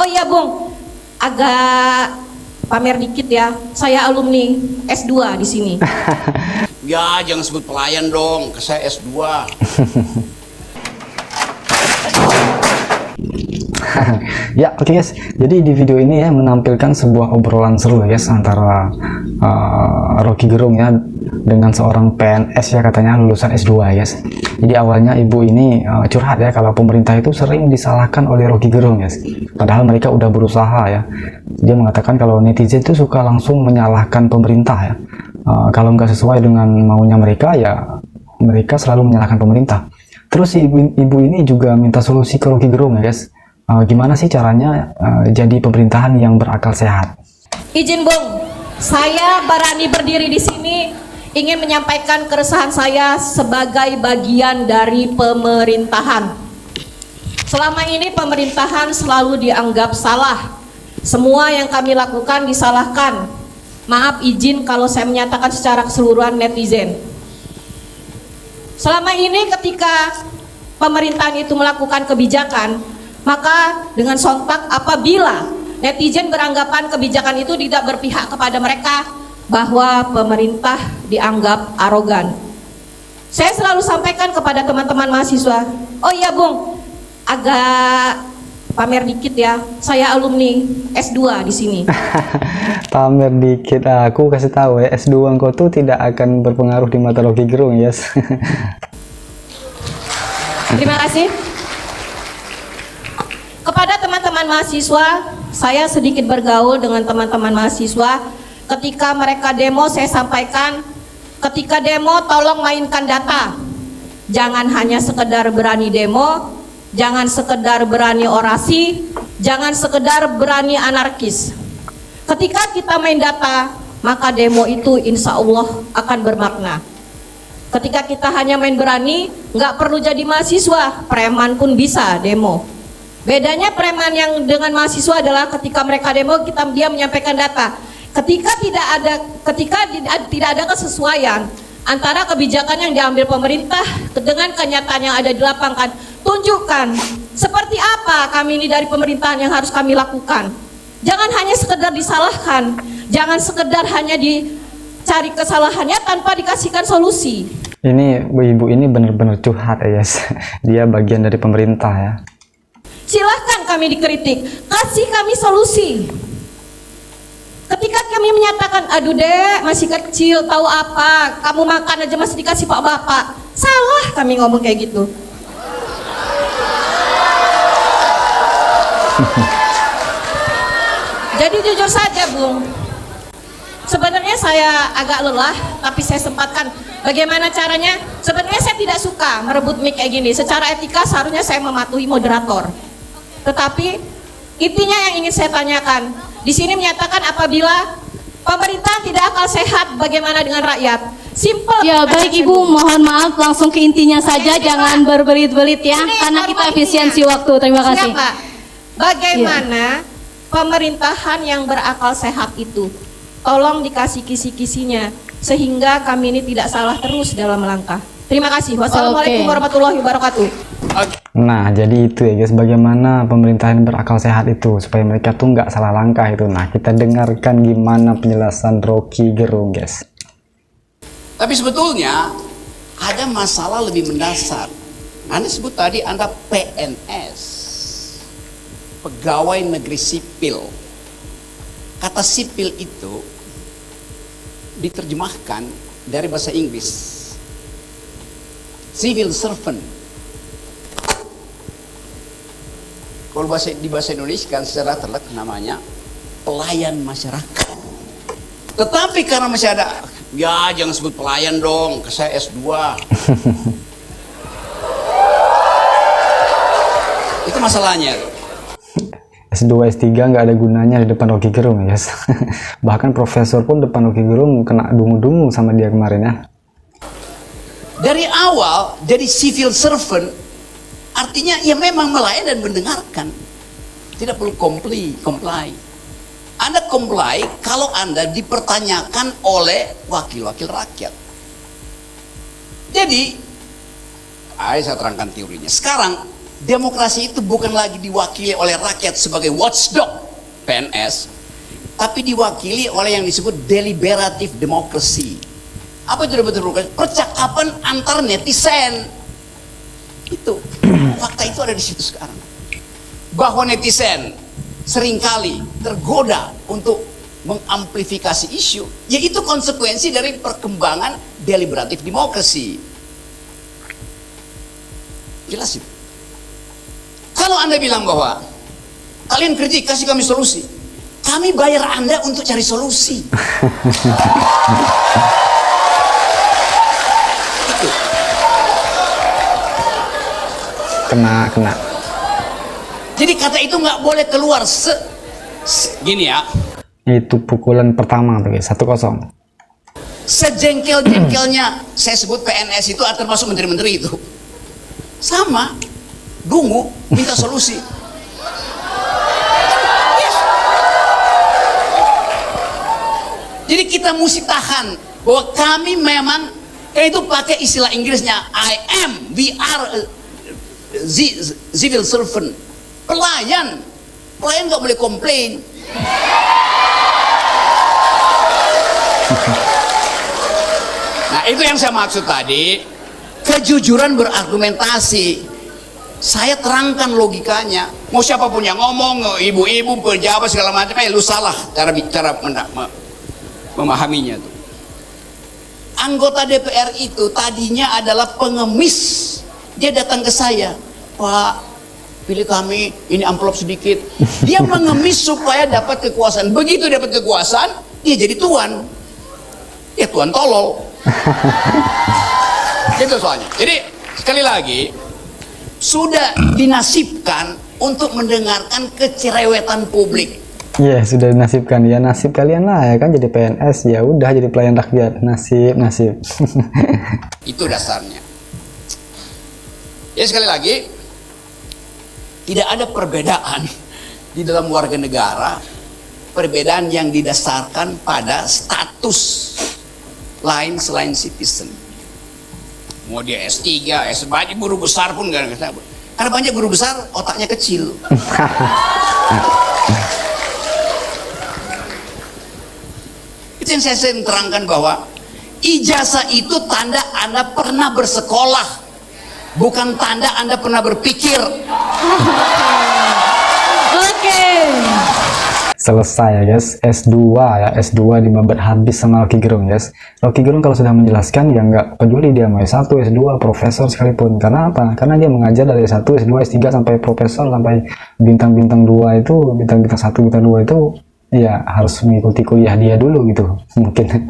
Oh iya Bung, agak pamer dikit ya. Saya alumni S2 di sini. Ya, jangan sebut pelayan dong, ke saya S2. Ya, oke guys. Jadi di video ini ya menampilkan sebuah obrolan seru guys antara Rocky Gerung ya dengan seorang PNS ya, katanya lulusan S2 guys. Jadi awalnya ibu ini curhat ya kalau pemerintah itu sering disalahkan oleh Rocky Gerung guys. Padahal mereka udah berusaha ya. Dia mengatakan kalau netizen itu suka langsung menyalahkan pemerintah ya. Kalau nggak sesuai dengan maunya mereka ya mereka selalu menyalahkan pemerintah. Terus ibu ini juga minta solusi ke Rocky Gerung ya guys. Gimana sih caranya jadi pemerintahan yang berakal sehat? Izin Bung, saya berani berdiri di sini ingin menyampaikan keresahan saya sebagai bagian dari pemerintahan. Selama ini pemerintahan selalu dianggap salah. Semua yang kami lakukan disalahkan. Maaf izin kalau saya menyatakan secara keseluruhan netizen. Selama ini ketika pemerintahan itu melakukan kebijakan, maka dengan sontak apabila netizen beranggapan kebijakan itu tidak berpihak kepada mereka, bahwa pemerintah dianggap arogan. Saya selalu sampaikan kepada teman-teman mahasiswa, oh iya Bung, agak pamer dikit ya, saya alumni S2 di sini. Pamer dikit, aku kasih tahu ya, S2 engkau tuh tidak akan berpengaruh di mata Rocky Gerung yes. Terima kasih. Kepada teman-teman mahasiswa, saya sedikit bergaul dengan teman-teman mahasiswa. Ketika mereka demo, saya sampaikan, ketika demo tolong mainkan data. Jangan hanya sekedar berani demo, jangan sekedar berani orasi, jangan sekedar berani anarkis. Ketika kita main data, maka demo itu insya Allah akan bermakna. Ketika kita hanya main berani, nggak perlu jadi mahasiswa, preman pun bisa demo. Bedanya preman yang dengan mahasiswa adalah ketika mereka demo, dia menyampaikan data. Ketika tidak ada kesesuaian antara kebijakan yang diambil pemerintah dengan kenyataan yang ada di lapangan, tunjukkan seperti apa kami ini dari pemerintahan yang harus kami lakukan. Jangan hanya sekedar disalahkan, jangan sekedar hanya dicari kesalahannya tanpa dikasihkan solusi. Ini ibu ini benar-benar curhat ya yes. Dia bagian dari pemerintah ya. Silahkan kami dikritik, kasih kami solusi. Ketika kami menyatakan, aduh dek masih kecil tahu apa, kamu makan aja masih dikasih pak bapak, salah kami ngomong kayak gitu. Jadi jujur saja Bung, sebenarnya saya agak lelah, tapi saya sempatkan. Bagaimana caranya? Sebenarnya saya tidak suka merebut mic kayak gini. Secara etika seharusnya saya mematuhi moderator. Tetapi intinya yang ingin saya tanyakan, di sini menyatakan apabila pemerintah tidak akal sehat, bagaimana dengan rakyat? Simple. Ya baik Ibu, mohon maaf langsung ke intinya saja, jangan berbelit-belit ya, karena kita efisiensi waktu. Terima kasih. Siapa? Bagaimana pemerintahan yang berakal sehat itu? Tolong dikasih kisi-kisinya sehingga kami ini tidak salah terus dalam melangkah. Terima kasih. Wassalamualaikum warahmatullahi wabarakatuh. Nah jadi itu ya guys, bagaimana pemerintahan berakal sehat itu supaya mereka tuh nggak salah langkah itu. Nah kita dengarkan gimana penjelasan Rocky Gerung guys. Tapi sebetulnya ada masalah lebih mendasar. Anda sebut tadi Anda PNS, pegawai negeri sipil. Kata sipil itu diterjemahkan dari bahasa Inggris, civil servant. Kalau di bahasa Indonesia kan secara terlek namanya pelayan masyarakat. Tetapi karena masih ada, ya jangan sebut pelayan dong, ke saya S2. Itu masalahnya. S2, S3 nggak ada gunanya di depan Rocky Gerung ya guys. Bahkan profesor pun depan Rocky Gerung kena dungu-dungu sama dia kemarin ya. Dari awal jadi civil servant artinya ya memang melayani dan mendengarkan. Tidak perlu comply. Anda comply kalau Anda dipertanyakan oleh wakil-wakil rakyat. Jadi, saya terangkan teorinya. Sekarang demokrasi itu bukan lagi diwakili oleh rakyat sebagai watchdog PNS, tapi diwakili oleh yang disebut deliberative democracy. Apa itu betul-betul? Percakapan antar netizen. Itu fakta itu ada di situ sekarang. Bahwa netizen seringkali tergoda untuk mengamplifikasi isu, yaitu konsekuensi dari perkembangan deliberative democracy. Jelas itu. Kalau Anda bilang bahwa kalian kritik, kasih kami solusi, kami bayar Anda untuk cari solusi. Itu. Kena. Jadi kata itu nggak boleh keluar gini ya. Itu pukulan pertama tuh guys, 1-0. Sejengkel-jengkelnya saya sebut PNS itu termasuk menteri-menteri itu. Sama, dungu, minta solusi. Yes. Jadi kita mesti tahan bahwa kami memang itu pakai istilah Inggrisnya we are civil servant, pelayan nggak boleh komplain. Nah itu yang saya maksud tadi, kejujuran berargumentasi. Saya terangkan logikanya. Mau siapapun yang ngomong, ibu-ibu, pejabat segala macam, lu salah cara memahaminya tuh. Anggota DPR itu tadinya adalah pengemis. Dia datang ke saya, Pak, pilih kami, ini amplop sedikit. Dia mengemis supaya dapat kekuasaan. Begitu dapat kekuasaan, dia jadi tuan. Ya tuan tolol. Gitu soalnya. Jadi sekali lagi, sudah dinasibkan untuk mendengarkan kecerewetan publik. Iya, sudah dinasibkan. Ya nasib kalian lah ya kan, jadi PNS, ya udah jadi pelayan rakyat. Nasib. Itu dasarnya. Ya sekali lagi, tidak ada perbedaan di dalam warga negara, perbedaan yang didasarkan pada status lain selain citizen. Mau dia S3, banyak guru besar pun gak ada. Karena banyak guru besar otaknya kecil. Itu yang saya sering terangkan bahwa ijazah itu tanda Anda pernah bersekolah, bukan tanda Anda pernah berpikir. Oke. Selesai ya guys, S2 dibabat habis sama Rocky Gerung guys. Rocky Gerung kalau sudah menjelaskan ya nggak peduli dia mau S1, S2, profesor sekalipun. Karena apa? Karena dia mengajar dari S1, S2, S3 sampai profesor, sampai bintang-bintang 2 itu, bintang-bintang 1, bintang 2 itu ya harus mengikuti kuliah dia dulu gitu. Mungkin